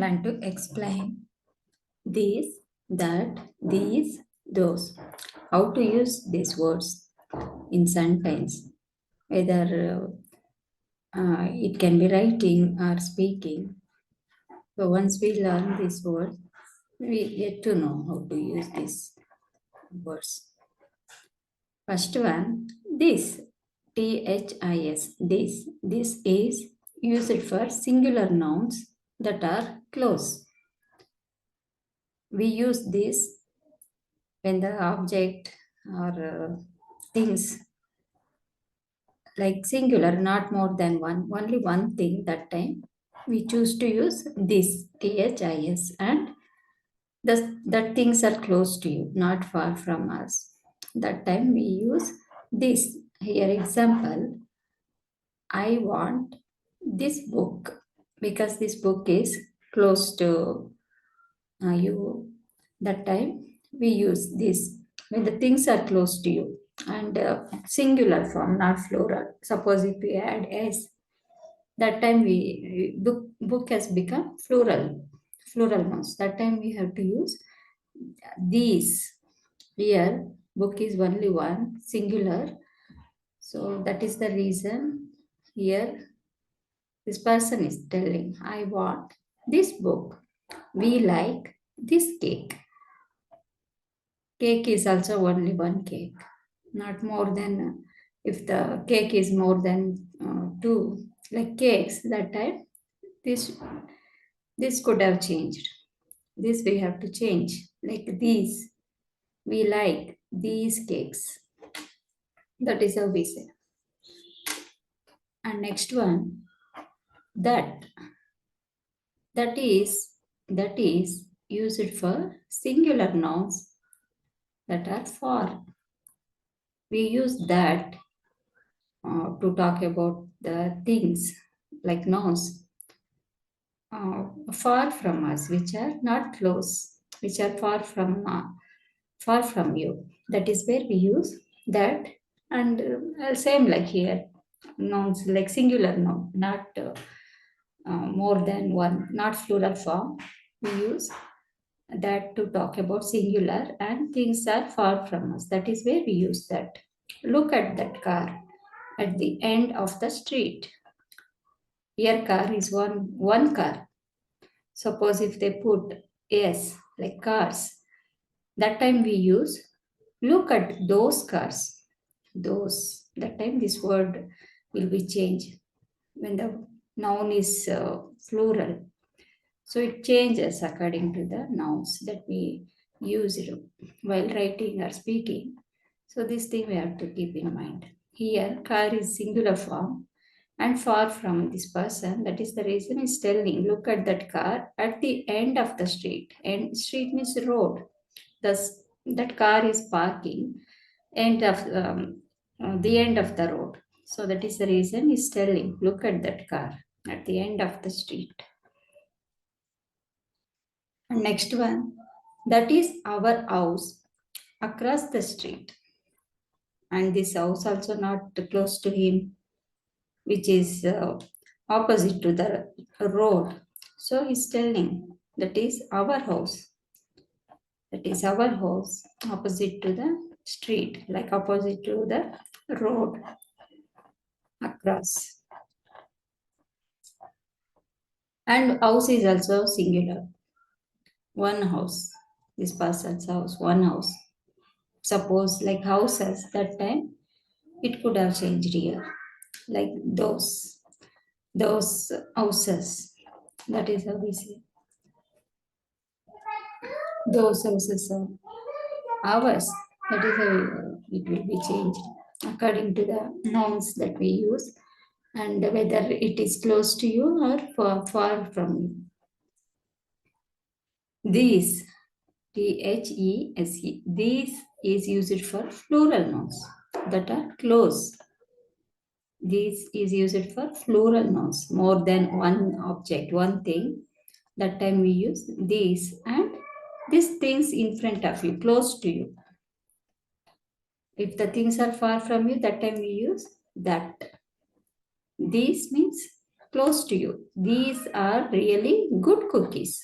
want to explain this, that, these, those. How to use these words in sentence. Whether it can be writing or speaking. So once we learn these words, we get to know how to use these words. First one, this, THIS, this. This is used for singular nouns that are close. We use this when the object or things like singular, not more than one, only one thing, that time we choose to use this, THIS, and that things are close to you, not far from us. That time we use this. Here example, I want this book because this book is close to you. That time we use this when the things are close to you, and singular form, not plural. Suppose if we add s, that time we book has become plural nouns. That time we have to use these. Here book is only one, singular, so that is the reason here this person is telling, I want this book, we like this cake. Cake is also only one cake, not more than, if the cake is more than two, like cakes, that time this could have changed. This we have to change, like these, we like these cakes. That is how we say. And next one, that is used for singular nouns that are far. We use that to talk about the things like nouns far from us, which are not close, which are far from you. That is where we use that. And same like here, nouns like singular noun, not more than one, not plural form. We use that to talk about singular and things are far from us. That is where we use that. Look at that car at the end of the street. Here car is one car. Suppose if they put s, like cars, that time we use look at those cars. Those, that time this word will be changed when the noun is plural. So it changes according to the nouns that we use while writing or speaking. So this thing we have to keep in mind. Here car is singular form and far from this person. That is the reason he's telling, look at that car at the end of the street. And street means road. Thus, that car is parking end of the end of the road. So that is the reason he's telling, look at that car at the end of the street. And next one, that is our house across the street. And this house also not close to him, which is opposite to the road. So he's telling, that is our house. That is our house opposite to the street, like opposite to the road across. And house is also singular. One house, this person's house, one house. Suppose like houses, that time it could have changed here, like those houses. That is how we say. Those houses are ours. That is how it will be changed according to the nouns that we use, and whether it is close to you or far from you. These, THESE, these is used for plural nouns that are close. This is used for plural nouns, more than one object, one thing. That time we use these, and these things in front of you, close to you. If the things are far from you, that time we use that. These means close to you. These are really good cookies.